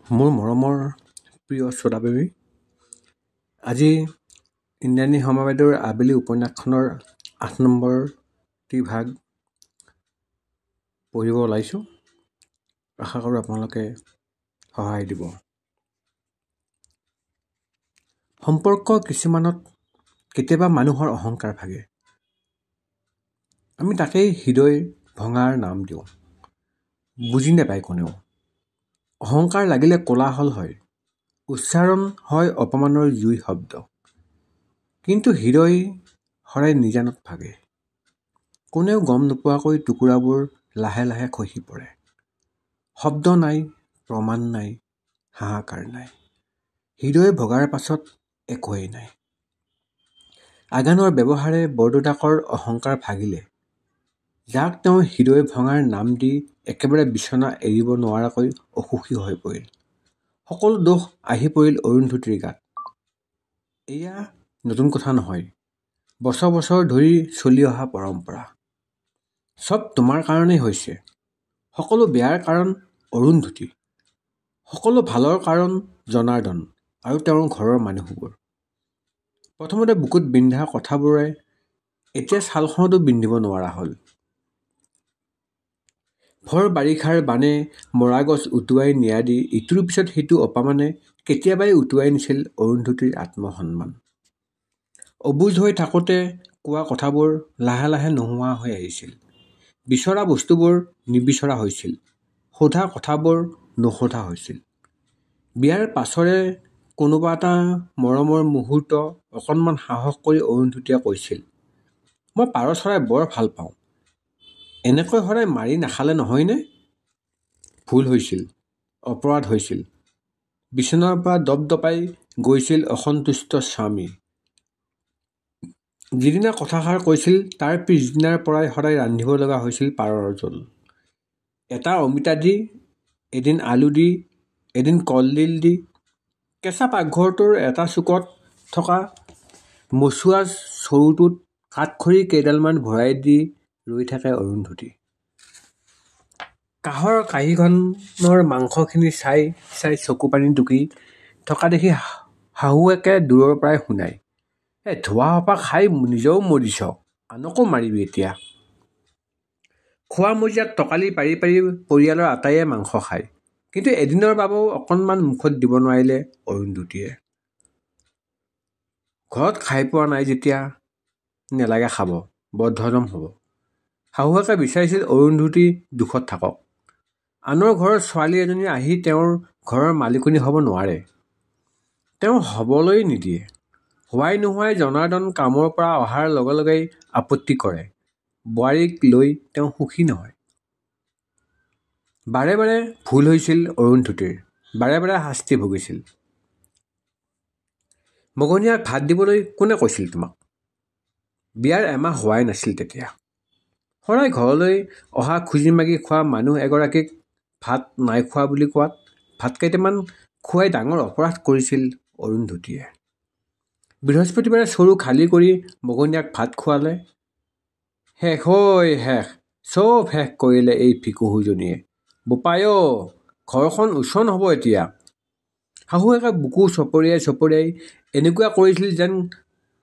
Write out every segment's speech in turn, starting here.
মোৰ মৰমৰ প্ৰিয় শ্ৰোতাপ্ৰেমী, আজি ইন্দ্ৰাণী শৰ্মা বাইদেউৰ আবেলি উপন্যাসখনৰ ৮ নম্বৰটি ভাগ পঢ়িব ওলাইছোঁ। আশা কৰোঁ আপোনালোকে সহায় দিব। সম্পৰ্ক কিছুমানত কেতিয়াবা মানুহৰ অহংকাৰ ভাগে। আমি তাকেই হৃদয় ভঙাৰ নাম দিওঁ। বুজি নাপায় কোনেও। অহংকাৰ লাগিলে কোলাহল হয়, উচ্চাৰণ হয় অপমানৰ জুই শব্দ। কিন্তু হৃদয় সদায় নিজানত ভাগে। কোনেও গম নোপোৱাকৈ টুকুৰাবোৰ লাহে লাহে খহি পৰে। শব্দ নাই, প্ৰমাণ নাই, হাহাকাৰ নাই। হৃদয় ভগাৰ পাছত একোৱেই নাই। আগানৰ ব্যৱহাৰে বৰদেউতাকৰ অহংকাৰ ভাগিলে। যাক তেওঁ হৃদয় ভঙাৰ নাম দি একেবাৰে বিছনা এৰিব নোৱাৰাকৈ অসুখী হৈ পৰিল। সকলো দোষ আহি পৰিল অৰুন্ধতীৰ গাত। এয়া নতুন কথা নহয়, বছৰ বছৰ ধৰি চলি অহা পৰম্পৰা। চব তোমাৰ কাৰণেই হৈছে। সকলো বেয়াৰ কাৰণ অৰুন্ধতী, সকলো ভালৰ কাৰণ জনাৰ্দন আৰু তেওঁৰ ঘৰৰ মানুহবোৰ। প্ৰথমতে বুকুত বিন্ধা কথাবোৰে এতিয়া ছালখনতো বিন্ধিব নোৱাৰা হ'ল। ভৰ বাৰিষাৰ বানে মৰাগছ উটুৱাই নিয়া দি ইটোৰ পিছত সিটো অপমানে কেতিয়াবাই উটুৱাই নিছিল অৰুন্ধতীৰ আত্মসন্মান। অবুজ হৈ থাকোঁতে কোৱা কথাবোৰ লাহে লাহে নোহোৱা হৈ আহিছিল। বিচৰা বস্তুবোৰ নিবিচৰা হৈছিল। সোধা কথাবোৰ নোসোধা হৈছিল। বিয়াৰ পাছৰে কোনোবা এটা মৰমৰ মুহূৰ্ত অকণমান সাহস কৰি অৰুন্ধতীয়ে কৈছিল, মই পাৰ চৰাই বৰ ভাল পাওঁ। এনেকৈ সদায় মাৰি নাখালে নহয়নে? ভুল হৈছিল, অপৰাধ হৈছিল। বিচনাৰ পৰা দপদপাই গৈছিল অসন্তুষ্ট স্বামী। যিদিনা কথাষাৰ কৈছিল তাৰ পিছদিনাৰ পৰাই সদায় ৰান্ধিব লগা হৈছিল পাৰৰ জোল। এটা অমিতা দি, এদিন আলু দি, এদিন কলডিল দি। কেঁচা পাকঘৰটোৰ এটা চুকত থকা মচুৱা চৰুটোত কাঠখৰি কেইডালমান ভৰাই দি ৰৈ থাকে অৰুন্ধতী। কাঁহৰ কাঁহীখনৰ মাংসখিনি চাই চাই চকুপানী টুকি থকা দেখি শাহুৱেকে দূৰৰ পৰাই শুনায়, ধোৱা সোপা খাই নিজেও মৰিছ, আনকো মাৰিবি এতিয়া। খোৱা মজিয়াত টকালি পাৰি পাৰি পৰিয়ালৰ আটাইয়ে মাংস খায়। কিন্তু এদিনৰ বাবেও অকণমান মুখত দিব নোৱাৰিলে অৰুন্ধতীয়ে। ঘৰত খাই পোৱা নাই যেতিয়া নেলাগে খাব, বদহজম হ'ব। শাহুৱেকে বিচাৰিছিল অৰুন্ধতী দুখত থাকক। আনৰ ঘৰৰ ছোৱালী এজনী আহি তেওঁৰ ঘৰৰ মালিকনী হ'ব নোৱাৰে। তেওঁ হ'বলৈ নিদিয়ে। হোৱাই নোহোৱাই জনাৰ্দন কামৰ পৰা অহাৰ লগে লগেই আপত্তি কৰে। বোৱাৰীক লৈ তেওঁ সুখী নহয়। বাৰে বাৰে ভুল হৈছিল অৰুন্ধতীৰ, বাৰে বাৰে শাস্তি ভুগিছিল। মগনীয়াক ভাত দিবলৈ কোনে কৈছিল তোমাক? বিয়াৰ এমাহ হোৱাই নাছিল তেতিয়া। সদায় ঘৰলৈ অহা খুজি মাগি খোৱা মানুহ এগৰাকীক ভাত নাই খোৱা বুলি কোৱাত ভাত কেইটামান খুৱাই ডাঙৰ অপৰাধ কৰিছিল অৰুন্ধতীয়ে। বৃহস্পতিবাৰে চৰু খালী কৰি মগনীয়াক ভাত খোৱালে। শেষ হৈ শেষ, চব শেষ কৰিলে এই ভিকুহুজনীয়ে। বোপাই অ, ঘৰখন উচন হ'ব এতিয়া। শাহুৱেকে বুকু চপৰিয়াই চপৰিয়াই এনেকুৱা কৰিছিল যেন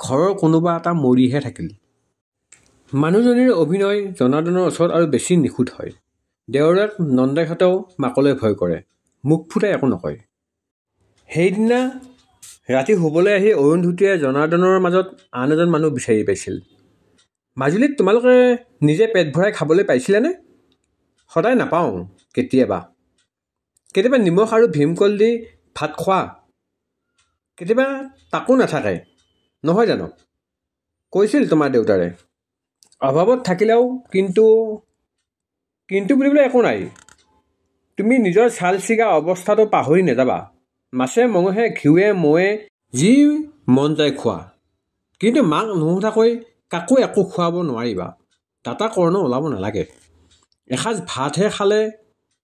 ঘৰৰ কোনোবা এটা মৰিহে থাকিল। মানুহজনীৰ অভিনয় জনাৰ্দনৰ ওচৰত আৰু বেছি নিখুঁত হয়। দেওৰেক নন্দেকহঁতেও মাকলৈ ভয় কৰে, মুখ ফুটাই একো নকয়। সেইদিনা ৰাতি শুবলৈ আহি অৰুন্ধতীয়ে জনাৰ্দনৰ মাজত আন এজন মানুহ বিচাৰি পাইছিল। মাজুলীত তোমালোকে নিজে পেট ভৰাই খাবলৈ পাইছিলেনে? সদায় নাপাওঁ, কেতিয়াবা। কেতিয়াবা নিমখ আৰু ভীমকল দি ভাত খোৱা, কেতিয়াবা তাকো নাথাকে, নহয় জানো? কৈছিল তোমাৰ দেউতাৰে। অভাৱত থাকিলেও কিন্তু বুলিবলৈ একো নাই। তুমি নিজৰ ছাল ছিগা অৱস্থাটো পাহৰি নাযাবা। মাছে মঙহে ঘিউৱে মৌৱে যি মন যায় খোৱা। কিন্তু মাক নোসোধাকৈ কাকো একো খুৱাব নোৱাৰিবা। দাতা কৰ্ণ ওলাব নালাগে। এসাঁজ ভাতহে খালে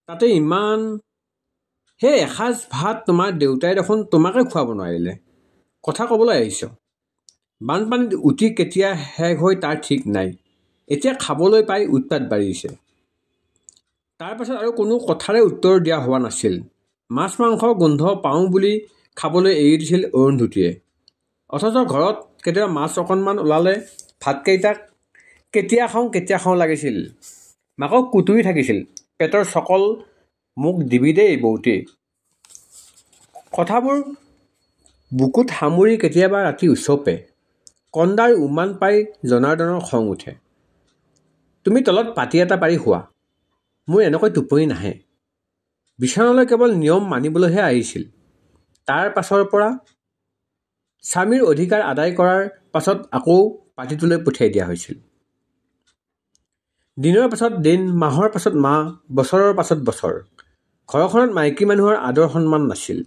তাতে ইমান। সেই এসাঁজ ভাত তোমাৰ দেউতাই দেখোন তোমাকে খুৱাব নোৱাৰিলে। কথা ক'বলৈ আহিছ। বানপানীত উটি কেতিয়া শেষ হৈ তাৰ ঠিক নাই। এতিয়া খাবলৈ পাই উৎপাত বাঢ়িছে। তাৰ পাছত আৰু কোনো কথাৰে উত্তৰ দিয়া হোৱা নাছিল। মাছ মাংসৰ গোন্ধ পাওঁ বুলি খাবলৈ এৰি দিছিল অৰুন্ধতীয়ে। অথচ ঘৰত কেতিয়াবা মাছ অকণমান ওলালে ভাতকেইটাক কেতিয়া খাওঁ লাগিছিল। মাকক কুটুৰি থাকিছিল, পেটৰ চকল মোক দিবি দেই বৌতি। কথাবোৰ বুকুত সামৰি কেতিয়াবা ৰাতি উচপে। কন্দাৰ উমান পাই জনাৰ্দনৰ খং উঠে। তুমি তলত পাটি এটা পাৰি শোৱা, মোৰ এনেকৈ টোপনি নাহে। বিছনালৈ কেৱল নিয়ম মানিবলৈহে আহিছিল। তাৰ পাছৰ পৰা স্বামীৰ অধিকাৰ আদায় কৰাৰ পাছত আকৌ পাটিটোলৈ পঠিয়াই দিয়া হৈছিল। দিনৰ পাছত দিন, মাহৰ পাছত মাহ, বছৰৰ পাছত বছৰ। ঘৰখনত মাইকী মানুহৰ আদৰ সন্মান নাছিল।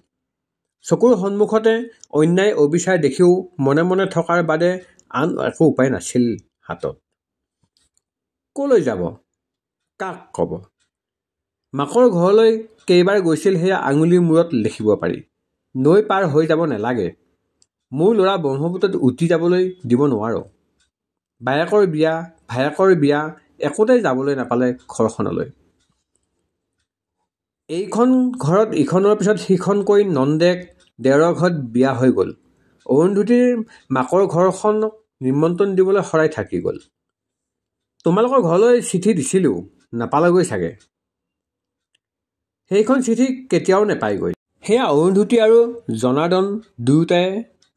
চকুৰ সন্মুখতে অন্যায় অবিচাৰ দেখিও মনে মনে থকাৰ বাদে আন একো উপায় নাছিল হাতত। কলৈ যাব, কাক কব? মাকৰ ঘৰলৈ কেইবাৰ গৈছিল সেয়া আঙুলিৰ মূৰত লিখিব পাৰি। নৈ পাৰ হৈ যাব নেলাগে, মোৰ ল'ৰা ব্ৰহ্মপুত্ৰত উটি যাবলৈ দিব নোৱাৰো। বায়েকৰ বিয়া, ভায়েকৰ বিয়া, একোতে যাবলৈ নাপালে ঘৰখনলৈ। এইখন ঘৰত ইখনৰ পিছত সিখনকৈ নন্দেক দেওৰৰ ঘৰত বিয়া হৈ গ'ল। অৰুন্ধতীৰ মাকৰ ঘৰখনক নিমন্ত্ৰণ দিবলৈ শৰাই থাকি গ'ল। তোমালোকৰ ঘৰলৈ চিঠি দিছিলো, নাপালেগৈ চাগে। সেইখন চিঠি কেতিয়াও নেপায়গৈ। সেয়া অৰুন্ধতী আৰু জনাৰ্দন দুয়োটাই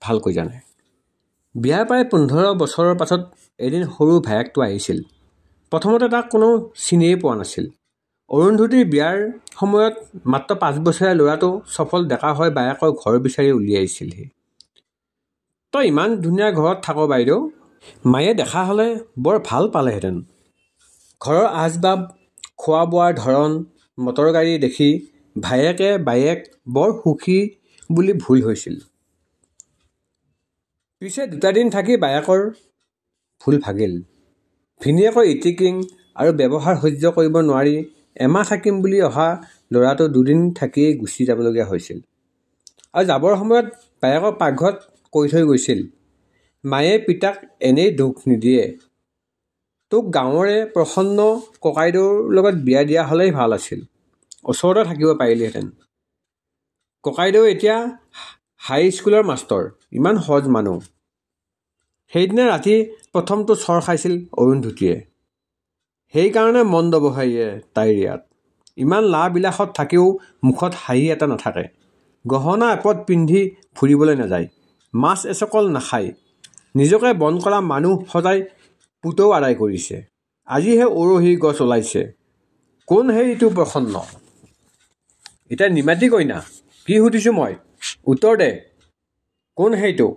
ভালকৈ জানে। বিয়াৰ প্ৰায় 15 বছৰৰ পাছত এদিন সৰু ভায়েকটো আহিছিল। প্ৰথমতে তাক কোনো চিনিয়েই পোৱা নাছিল। অৰুন্ধতীৰ বিয়াৰ সময়ত মাত্ৰ 5 বছৰীয়া ল'ৰাটো সফল ডেকা হৈ বায়েকৰ ঘৰ বিচাৰি উলিয়াইছিলহি। তই ইমান ধুনীয়া ঘৰত থাক বাইদেউ, মায়ে দেখা হ'লে বৰ ভাল পালেহেঁতেন। ঘৰৰ আচবাব, খোৱা বোৱাৰ ধৰণ, মটৰ গাড়ী দেখি ভায়েকে বায়েক বৰ সুখী বুলি ভুল হৈছিল। পিছে 2 দিন থাকি বায়েকৰ ভুল ভাগিল। ভিনীয়েকৰ ইটিকিং আৰু ব্যৱহাৰ সহ্য কৰিব নোৱাৰি এমাহ থাকিম বুলি অহা ল'ৰাটো 2 দিন থাকিয়েই গুচি যাবলগীয়া হৈছিল। আৰু যাবৰ সময়ত বায়েকৰ পাকঘৰত কৈ থৈ গৈছিল, মায়ে পিতাক এনেই দুখ নিদিয়ে। তোক গাঁৱৰে প্ৰসন্ন ককাইদেউৰ লগত বিয়া দিয়া হ'লেই ভাল আছিল, ওচৰতে থাকিব পাৰিলিহেঁতেন। ককাইদেউ এতিয়া হাইস্কুলৰ মাষ্টৰ, ইমান সহজ মানুহ। সেইদিনা ৰাতি প্ৰথমটো চৰ খাইছিল অৰুন্ধতীয়ে। সেইকাৰণে মন নবহে তাইৰ ইয়াত। ইমান লাহ-বিলাসত থাকিও মুখত হাঁহি এটা নাথাকে। গহনা এপদ পিন্ধি ফুৰিবলৈ নাযায়, মাছ এচকল নাখায়। নিজকে বন কৰা মানুহ সজাই পুতৌ আদায় কৰিছে। আজিহে উৰহী গছ ওলাইছে। কোন হে ইটো প্ৰসন্ন? এতিয়া নিমাতি কইনা, কি সুধিছো মই, উত্তৰ দে। কোন সেইটো?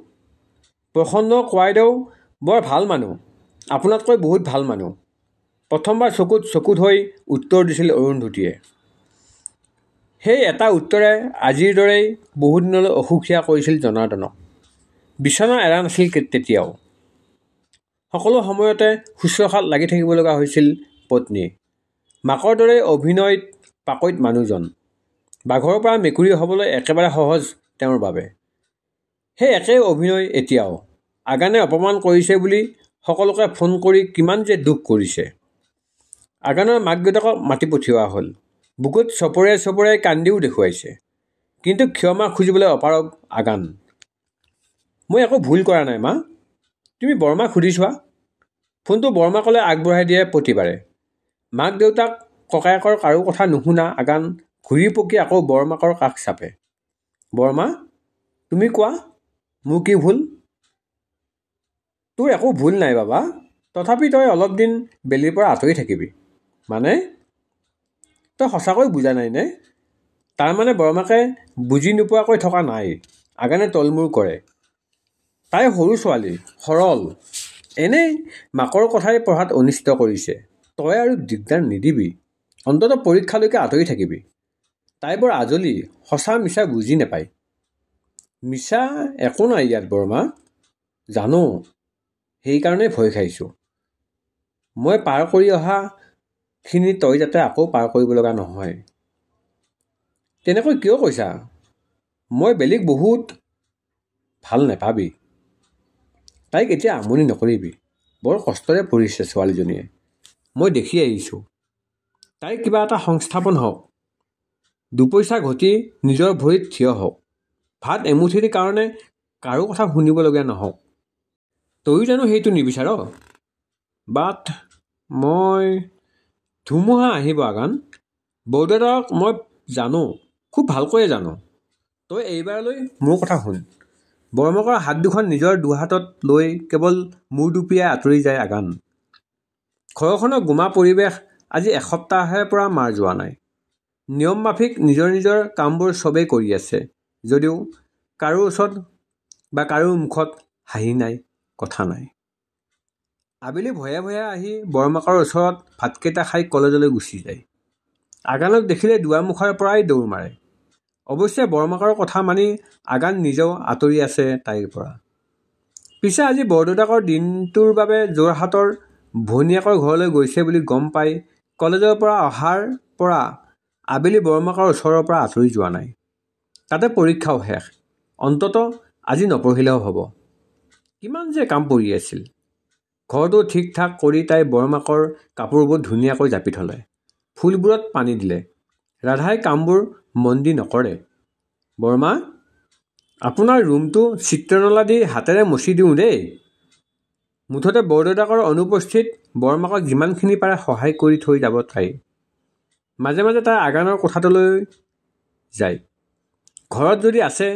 প্ৰসন্ন কোৱাইদেউ বৰ ভাল মানুহ, আপোনাতকৈ বহুত ভাল মানুহ। প্ৰথমবাৰ চকুত চকু থৈ উত্তৰ দিছিল অৰুন্ধতীয়ে। সেই এটা উত্তৰে আজিৰ দৰেই বহুদিনলৈ অসুখীয়া কৰিছিল জনাৰ্দনক। বিচনা এৰা নাছিল তেতিয়াও। সকলো সময়তে শুশ্ৰূষাত লাগি থাকিব লগা হৈছিল পত্নী। মাকৰ দৰেই অভিনয়ত পাকৈত মানুহজন। বাঘৰ পৰা মেকুৰী হ'বলৈ একেবাৰে সহজ তেওঁৰ বাবে। সেই একেই অভিনয় এতিয়াও। আগানে অপমান কৰিছে বুলি সকলোকে ফোন কৰি কিমান যে দুখ কৰিছে। আগানৰ মাক দেউতাকক মাতি পঠিওৱা হ'ল। বুকুত চপৰিয়াই কান্দিও দেখুৱাইছে। কিন্তু ক্ষমা খুজিবলৈ অপাৰগ আগান। মই একো ভুল কৰা নাই মা, তুমি বৰমাক সুধি চোৱা। ফোনটো বৰমাকলৈ আগবঢ়াই দিয়ে প্ৰতিবাৰে। মাক দেউতাক ককায়েকৰ কাৰো কথা নুশুনা আগান ঘূৰি পকি আকৌ বৰমাকৰ কাষ চাপে। বৰমা, তুমি কোৱা, মোৰ কি ভুল? তোৰ একো ভুল নাই বাবা, তথাপি তই অলপ দিন বেলিৰ পৰা আঁতৰি থাকিবি। মানে? তই সঁচাকৈ বুজা নাই নে? তাৰমানে বৰমাকে বুজি নোপোৱাকৈ থকা নাই। আগানে তলমূৰ কৰে। তাই সৰু ছোৱালী, সৰল, এনেই মাকৰ কথাই পঢ়াত অনিষ্ট কৰিছে। তই আৰু দিগদাৰ নিদিবি, অন্ততঃ পৰীক্ষালৈকে আঁতৰি থাকিবি। তাই বৰ আজলি, সঁচা মিছা বুজি নাপায়। মিছা একো নাই ইয়াত বৰমা, জানো, সেইকাৰণেই ভয় খাইছোঁ। মই পাৰ কৰি অহা খিনি তই যাতে আকৌ পাৰ কৰিব লগা নহয়। তেনেকৈ কিয় কৈছা? মই বেলিক বহুত ভাল নেপাবি। তাইক এতিয়া আমনি নকৰিবি, বৰ কষ্টৰে পঢ়িছে ছোৱালীজনীয়ে, মই দেখি আহিছোঁ। তাইৰ কিবা এটা সংস্থাপন হওক। দুপইচা ঘটি নিজৰ ভৰিত থিয় হওক। ভাত এমুঠিৰ কাৰণে কাৰো কথা শুনিবলগীয়া নহওক। তয়ো জানো সেইটো নিবিচাৰ? বাট মই ধুমুহা আহিব আগান। বৰদেউতাক মই জানো, খুব ভালকৈয়ে জানো। তই এইবাৰলৈ মোৰ কথা শুন। বৰমাকৰ হাত দুখন নিজৰ দুহাতত লৈ কেৱল মূৰ দুপিয়াই আঁতৰি যায় আগান। ঘৰখনৰ গোমা পৰিৱেশ আজি এসপ্তাহৰে পৰা মাৰ যোৱা নাই। নিয়ম মাফিক নিজৰ নিজৰ কামবোৰ চবেই কৰি আছে, যদিও কাৰো ওচৰত বা কাৰো মুখত হাঁহি নাই, কথা নাই। আবেলি ভয়ে ভয়ে আহি বৰমাকৰ ওচৰত ভাতকেইটা খাই কলেজলৈ গুচি যায়। আগানক দেখিলে দুৱাৰমুখৰ পৰাই দৌৰ মাৰে। অৱশ্যে বৰমাকৰ কথা মানি আগান নিজেও আঁতৰি আছে তাইৰ পৰা। পিছে আজি বৰদেউতাকৰ দিনটোৰ বাবে যোৰহাটৰ ভনীয়েকৰ ঘৰলৈ গৈছে বুলি গম পাই কলেজৰ পৰা অহাৰ পৰা আবেলি বৰমাকৰ ওচৰৰ পৰা আঁতৰি যোৱা নাই। তাতে পৰীক্ষাও শেষ, অন্ততঃ আজি নপঢ়িলেও হ'ব। কিমান যে কাম পৰি আছিল। ঘৰটো ঠিক ঠাক কৰি তাই বৰমাকৰ কাপোৰবোৰ ধুনীয়াকৈ জাপি থলে, ফুলবোৰত পানী দিলে। ৰাধাই কামবোৰ মন দি নকৰে। বৰমা, আপোনাৰ ৰুমটো চিত্ৰনলা দি হাতেৰে মচি দিওঁ দেই। মুঠতে বৰদেউতাকৰ অনুপস্থিত বৰমাকক যিমানখিনি পাৰে সহায় কৰি থৈ যাব তাই। মাজে মাজে তাই আগানৰ কোঠাটোলৈ যায়। ঘৰত যদি আছে,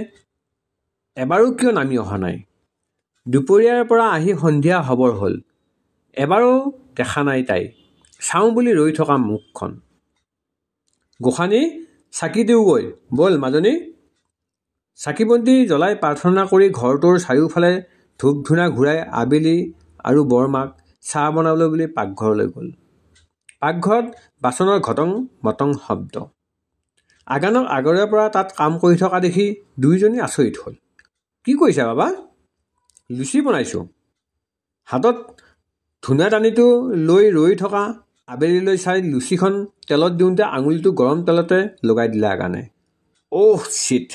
এবাৰো কিয় নামি অহা নাই? দুপৰীয়াৰ পৰা আহি সন্ধিয়া হ'বৰ হ'ল, এবাৰো দেখা নাই তাই। চাওঁ বুলি ৰৈ থকা মুখখন। গোসানী, চাকি দিওঁগৈ ব'ল মাজনী। চাকিবন্তি জ্বলাই প্ৰাৰ্থনা কৰি ঘৰটোৰ চাৰিওফালে ধূপ ধূনা ঘূৰাই আবেলি আৰু বৰমাক চাহ বনাবলৈ বুলি পাকঘৰলৈ গ'ল। পাকঘৰত বাচনৰ ঘটং মটং শব্দ। আগানক আগৰে পৰা তাত কাম কৰি থকা দেখি দুয়োজনী আচৰিত হ'ল। কি কৰিছা বাবা? লুচি বনাইছোঁ। হাতত ধূনাদানিটো লৈ ৰৈ থকা আবেলিলৈ চাই লুচিখন তেলত দিওঁতে আঙুলিটো গৰম তেলতে লগাই দিলে আগানে। অহ চিট।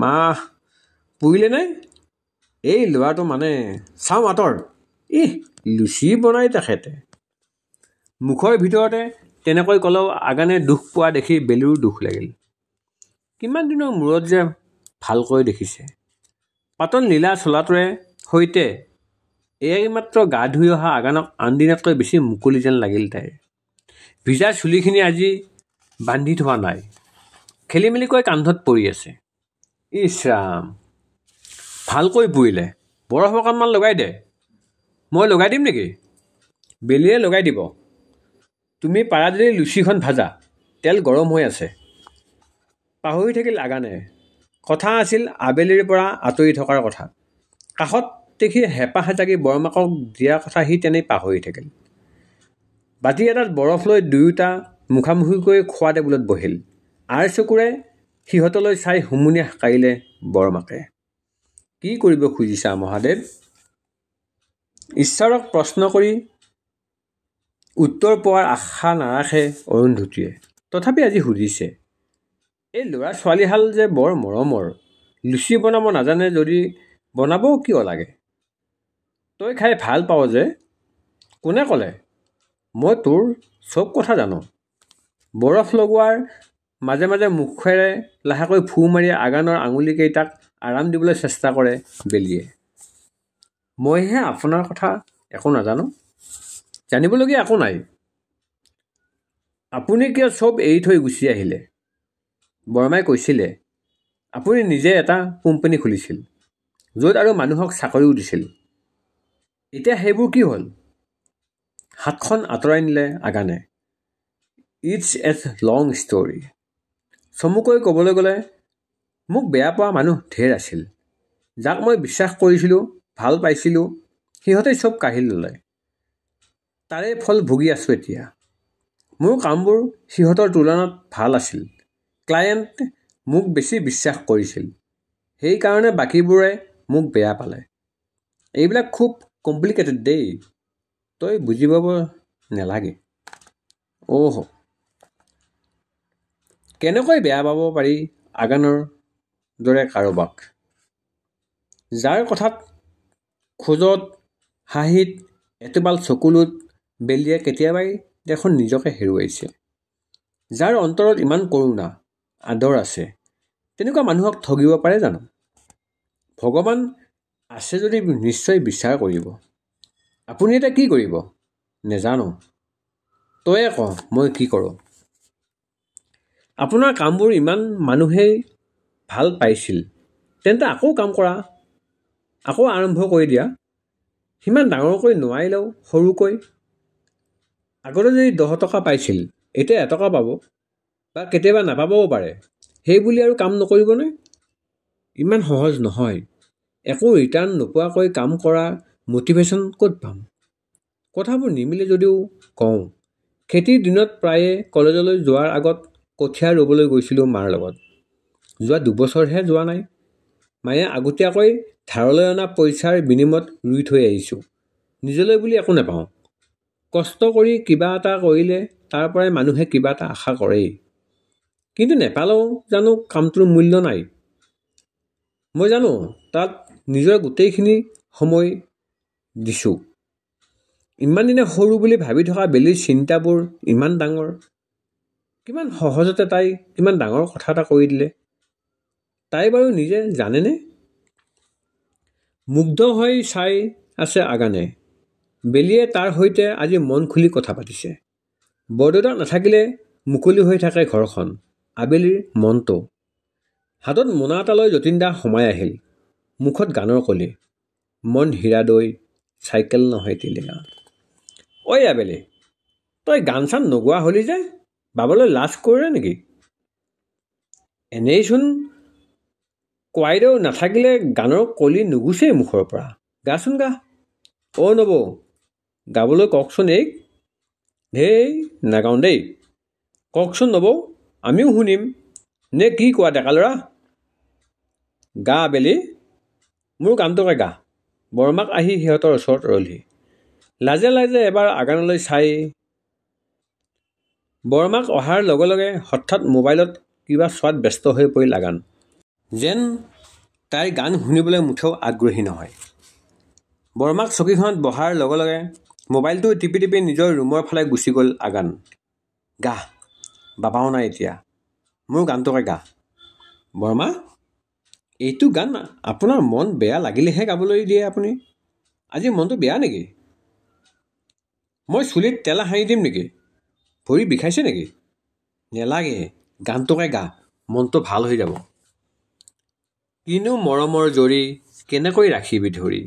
মা, পুৰিলেনে? এই ল'ৰাটো মানে, চাওঁ আঁতৰ। লুচি বনাই তেখেতে। মুখৰ ভিতৰতে তেনেকৈ ক'লেও আগানে দুখ পোৱা দেখি বেলিৰো দুখ লাগিল। কিমান দিনৰ মূৰত যে ভালকৈ দেখিছে। পাতল নীলা চোলাটোৰে সৈতে এইমাত্ৰ গা ধুই অহা আগানক আনদিনাতকৈ বেছি মুকলি যেন লাগিল তাইৰ। ভিজা চুলিখিনি আজি বান্ধি থোৱা নাই, খেলিমেলিকৈ কান্ধত পৰি আছে। ইছ ৰাম, ভালকৈ পুৰিলে। বৰফ অকণমান লগাই দে। মই লগাই দিম নেকি? বেলিয়ে লগাই দিব। তুমি পাৰা যদি লুচিখন ভাজা, তেল গৰম হৈ আছে। পাহৰি থাকিল আগানে। কথা আছিল আবেলিৰ পৰা আঁতৰি থকাৰ কথা। কাষত দেখি হেঁপাহ জাগি বৰমাকক দিয়া কথা সি তেনেই পাহৰি থাকিল। বাতি এটাত বৰফ লৈ দুয়োটা মুখামুখিকৈ খোৱা টেবুলত বহিল। আৰ চকুৰে সিহঁতলৈ চাই হুমুনিয়াহ কাঢ়িলে বৰমাকে। কি কৰিব খুজিছা মহাদেৱ? ঈশ্বৰক প্ৰশ্ন কৰি উত্তৰ পোৱাৰ আশা নাৰাখে অৰুন্ধতীয়ে। তথাপি আজি সুধিছে। এই ল'ৰা ছোৱালীহাল যে বৰ মৰমৰ। লুচি বনাব নাজানে যদি বনাবও কিয় লাগে? তই খাই ভাল পাৱ যে? কোনে ক'লে? মই তোৰ চব কথা জানো। বৰফ লগোৱাৰ মাজে মাজে মুখেৰে লাহেকৈ ফু মাৰি আগানৰ আঙুলিকেইটাক আৰাম দিবলৈ চেষ্টা কৰে বেলিয়ে। মইহে আপোনাৰ কথা একো নাজানো? জানিবলগীয়া একো নাই। আপুনি কিয় চব এৰি থৈ গুচি আহিলে? বৰমাই কৈছিলে আপুনি নিজে এটা কোম্পানী খুলিছিল, য'ত আৰু মানুহক চাকৰিও দিছিল। এতিয়া সেইবোৰ কি হ'ল? হাতখন আঁতৰাই নিলে আগানে। It's a long story. চমুকৈ ক'বলৈ গ'লে মোক বেয়া পোৱা মানুহ ঢেৰ আছিল। যাক মই বিশ্বাস কৰিছিলোঁ, ভাল পাইছিলোঁ, সিহঁতেই চব কাঢ়ি ল'লে। তাৰে ফল ভুগি আছোঁ এতিয়া। মোৰ কামবোৰ সিহঁতৰ তুলনাত ভাল আছিল। ক্লায়েণ্ট মোক বেছি বিশ্বাস কৰিছিল। সেইকাৰণে বাকীবোৰে মোক বেয়া পালে। এইবিলাক খুব কমপ্লিকেটেড দেই, তই বুজি পাব নেলাগে। কেনেকৈ বেয়া পাব পাৰি আগানৰ দৰে কাৰোবাক? যাৰ কথাত, খোজত, হাঁহিত, এটোপাল চকুলোত বেলিয়ে কেতিয়াবাই দেখোন নিজকে হেৰুৱাইছে। যাৰ অন্তৰত ইমান কৰোণা আদৰ আছে তেনেকুৱা মানুহক ঠগিব পাৰে জানো? ভগৱান আছে যদি নিশ্চয় বিচাৰ কৰিব। আপুনি এতিয়া কি কৰিব? নেজানো। তয়ে ক মই কি কৰোঁ। আপোনাৰ কামবোৰ ইমান মানুহেই ভাল পাইছিল, তেন্তে আকৌ কাম কৰা, আকৌ আৰম্ভ কৰি দিয়া। সিমান ডাঙৰকৈ নোৱাৰিলেও সৰুকৈ। আগতে যদি 10 টকা পাইছিল এতিয়া 1 টকা পাব, বা কেতিয়াবা নাপাবও পাৰে। সেই বুলি আৰু কাম নকৰিবনে? ইমান সহজ নহয়। একো ৰিটাৰ্ণ নোপোৱাকৈ কাম কৰা মটিভেশ্যন ক'ত পাম? কথাবোৰ নিমিলে যদিও কওঁ, খেতিৰ দিনত প্ৰায়ে কলেজলৈ যোৱাৰ আগত কঠীয়া ৰুবলৈ গৈছিলোঁ মাৰ লগত। যোৱা 2 বছৰহে যোৱা নাই। মায়ে আগতীয়াকৈ ধাৰলৈ অনা পইচাৰ বিনিময়ত ৰুই থৈ আহিছোঁ। নিজলৈ বুলি একো নাপাওঁ। কষ্ট কৰি কিবা এটা কৰিলে তাৰ পৰাই মানুহে কিবা এটা আশা কৰেই। কিন্তু নেপালেও জানো কামটোৰ মূল্য নাই? মই জানো তাত নিজৰ গোটেইখিনি সময় দিছোঁ। ইমান দিনে সৰু বুলি ভাবি থকা বেলিৰ চিন্তাবোৰ ইমান ডাঙৰ। কিমান সহজতে তাই কিমান ডাঙৰ কথা এটা কৰি দিলে। তাই বাৰু নিজে জানেনে? মুগ্ধ হৈ চাই আছে আগানে। বেলিয়ে তাৰ সৈতে আজি মন খুলি কথা পাতিছে। বৰদেউতাক নাথাকিলে মুকলি হৈ থাকে ঘৰখন, আবেলিৰ মনটো। হাতত মোনা এটা লৈ যতীন দা সোমাই আহিল। মুখত গানৰ কলি। মন হীৰা দৈ, চাইকেল নহয় টিলিঙা। ঐ আবেলি, তই গান চান নোগোৱা হলি যে, বাবলৈ লাজ কৰে নেকি? এনেইচোন কোৱাইদেউ নাথাকিলে গানৰ কলি নুগুচেই মুখৰ পৰা। গাচোন গা। নবৌ, গাবলৈ কওকচোন এইক। ধেই নাগাওঁ দেই। কওকচোন নবৌ, আমিও শুনিম। নে কি কোৱা ডেকা ল'ৰা? গা আবেলি, মোৰ গানটোকে গা। বৰমাক আহি সিহঁতৰ ওচৰত ৰলহি। লাজে লাজে এবাৰ আগানলৈ চাই বৰমাক অহাৰ লগে লগে হঠাৎ মোবাইলত কিবা চোৱাত ব্যস্ত হৈ পৰিল আগান। যেন তাইৰ গান শুনিবলৈ মুঠেও আগ্ৰহী নহয়। বৰমাক চকীখনত বহাৰ লগে লগে মোবাইলটো টিপি টিপি নিজৰ ৰুমৰ ফালে গুচি গ'ল আগান। গা, বাবাও নাই এতিয়া। মোৰ গানটোকে গা। বৰমা, এইটো গান আপোনাৰ মন বেয়া লাগিলেহে গাবলৈ দিয়ে আপুনি। আজি মনটো বেয়া নেকি? মই চুলিত তেলা সানি দিম নেকি? ভৰি বিষাইছে নেকি? নেলাগে, গানটোকে গা, মনটো ভাল হৈ যাব। কিনো মৰমৰ জৰি, কেনেকৈ ৰাখিবি ধৰি।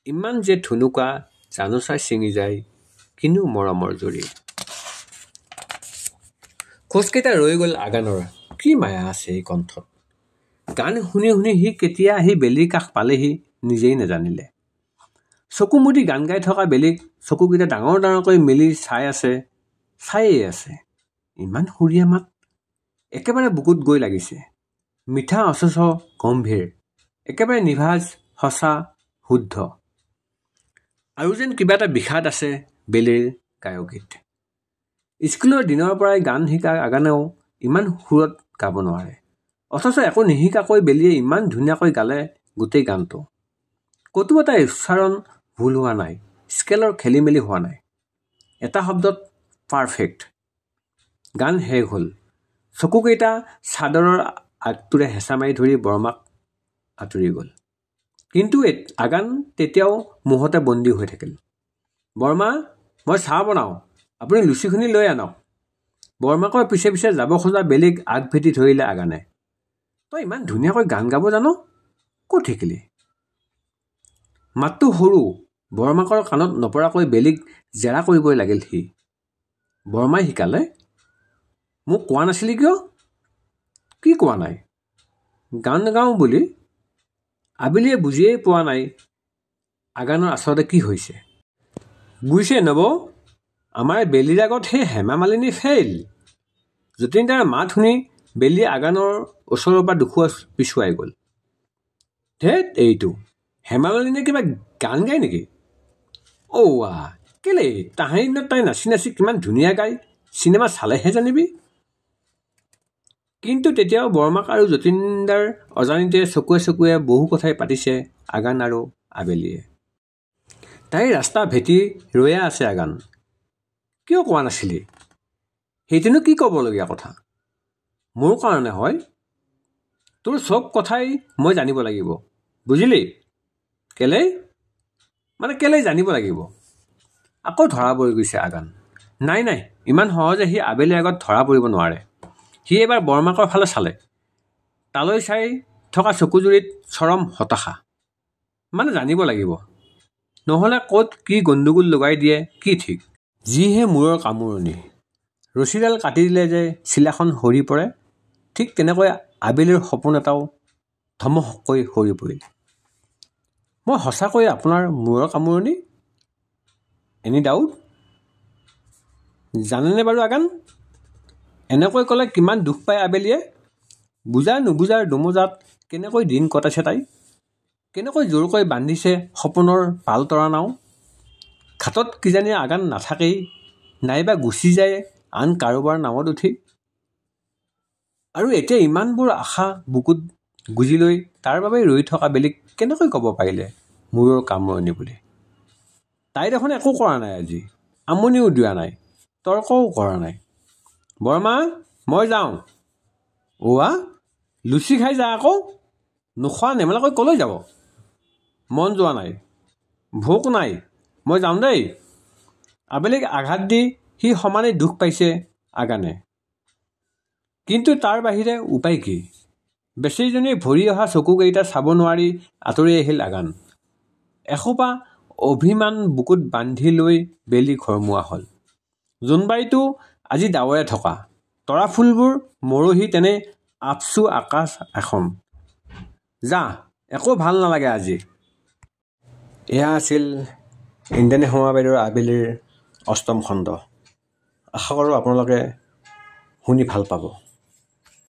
ইমান যে ধুনুকা, জানোচাই ছিঙি যায়, কিনো মৰমৰ জৰি। খোজকেইটা ৰৈ গ'ল আগানৰ। কি মায়া আছে এই কণ্ঠত। গান শুনি শুনি সি কেতিয়া আহি বেলিৰ কাষ পালেহি নিজেই নেজানিলে। চকু মুদি গান গাই থকা বেলিক চকুকেইটা ডাঙৰ ডাঙৰকৈ মেলি চায়েই আছে। ইমান সুৰীয়া মাত, একেবাৰে বুকুত গৈ লাগিছে। মিঠা অথচ গম্ভীৰ, একেবাৰে নিভাঁজ, সঁচা, শুদ্ধ। আৰু যেন কিবা এটা বিষাদ আছে বেলিৰ গায়কীত। স্কুলৰ দিনৰ পৰাই গান শিকা আগানেও ইমান সুৰত গাব নোৱাৰে। অথচ একো নিশিকাকৈ বেলিয়ে ইমান ধুনীয়াকৈ গালে গোটেই গানটো। ক'তো এটা উচ্চাৰণ ভুল হোৱা নাই, স্কেলৰ খেলি মেলি হোৱা নাই। এটা শব্দত পাৰফেক্ট। গান শেষ হ'ল। চকুকেইটা চাদৰৰ আগটোৰে হেঁচা মাৰি ধৰি বৰমাক আঁতৰি গ'ল। কিন্তু আগান তেতিয়াও মোহতে বন্দী হৈ থাকিল। বৰমা, মই চাহ বনাওঁ, আপুনি লুচিখিনি লৈ আনক। বৰমাকৰ পিছে পিছে যাব খোজা বেলিক আগভেটি ধৰিলে আগানে। তই ইমান ধুনীয়াকৈ গান গাব জানো? ক'ত শিকিলি? মাতটো সৰু, বৰমাকৰ কাণত নপৰাকৈ বেলিক জেৰা কৰিবই লাগিল সি। বৰমাই শিকালে? মোক কোৱা নাছিলি কিয়? কি কোৱা নাই? গান গাওঁ বুলি। আবেলিয়ে বুজিয়েই পোৱা নাই আগানৰ আচলতে কি হৈছে। বুজিছে নবৌ, আমাৰ বেলিৰ আগত সেই হেমা মালিনী ফেইল। যতীন দাৰ মাত শুনি বেলিয়ে আগানৰ ওচৰৰ পৰা দুখুৱা পিছুৱাই গ'ল। ধেৎ এইটো, হেমা মালিনীয়ে কিবা গান গায় নেকি? কেলে তাহানি দিনত তাই নাচি নাচি কিমান ধুনীয়া গায়, চিনেমা চালেহে জানিবি। কিন্তু তেতিয়াও বৰমাক আৰু যতীনদাৰ অজানিতে চকুৱে চকুৱে বহু কথাই পাতিছে আগান আৰু আবেলিয়ে। তাইৰ ৰাস্তা ভেটি ৰৈয়ে আছে আগান। কিয় কোৱা নাছিলি? সেইটোনো কি ক'বলগীয়া কথা? মোৰ কাৰণে হয়। তোৰ চব কথাই মই জানিব লাগিব, বুজিলি? কেলেই কেলেই জানিব লাগিব? আকৌ ধৰা পৰি গৈছে আগান। নাই নাই, ইমান সহজে সি আবেলিৰ আগত ধৰা পৰিব নোৱাৰে। সি এবাৰ বৰমাকৰ ফালে চালে। তালৈ চাই থকা চকুজুৰিত চৰম হতাশা। জানিব লাগিব, নহ'লে ক'ত কি গণ্ডগোল লগাই দিয়ে কি ঠিক। যিহে মূৰৰ কামোৰণি। ৰছীডাল কাটি দিলে যে চিলাখন সৰি পৰে, ঠিক তেনেকৈ আবেলিৰ সপোন এটাও ধমককৈ সৰি পৰিল। মই সঁচাকৈ আপোনাৰ মূৰৰ কামোৰণি? Any doubt? জানেনে বাৰু আগান? এনেকৈ ক'লে কিমান দুখ পায় আবেলিয়ে। বুজাৰ নুবুজাৰ দুমোজাত কেনেকৈ দিন কটাইছে তাই, কেনেকৈ জোৰকৈ বান্ধিছে সপোনৰ পাল তৰা নাও। ঘাটত কিজানি আগান নাথাকেই, নাইবা গুচি যায় আন কাৰোবাৰ নাৱত উঠি। আৰু এতিয়া ইমানবোৰ আশা বুকুত গুজি লৈ তাৰ বাবে ৰৈ থকা বেলিক কেনেকৈ ক'ব পাৰিলে মূৰৰ কামোৰণি বুলি? তাই দেখোন একো কৰা নাই আজি, আমনিও দিয়া নাই, তৰ্কও কৰা নাই। বৰমা, মই যাওঁ। ওৱা, লুচি খাই যা আকৌ। নোখোৱা নেমেলাকৈ ক'লৈ যাব? মন যোৱা নাই, ভোক নাই, মই যাওঁ দেই। আবেলিক আঘাত দি সি সমানেই দুখ পাইছে আগানে। কিন্তু তাৰ বাহিৰে উপায় কি? বেচেৰীজনীয়ে ভৰি অহা চকুকেইটা চাব নোৱাৰি আঁতৰি আহিল আগান। এসোপা অভিমান বুকুত বান্ধি লৈ বেলি ঘৰমুৱা হ'ল। জোনবাৰীটো আজি ডাৱৰে থকা, তৰা ফুলবোৰ মৰহি তেনে আপচু আকাশ এখন। যা, একো ভাল নালাগে আজি। এয়া আছিল ইন্দ্ৰাণী শৰ্মা বাইদেউৰ আবেলিৰ ৮ম খণ্ড। আশা কৰোঁ আপোনালোকে শুনি ভাল পাব।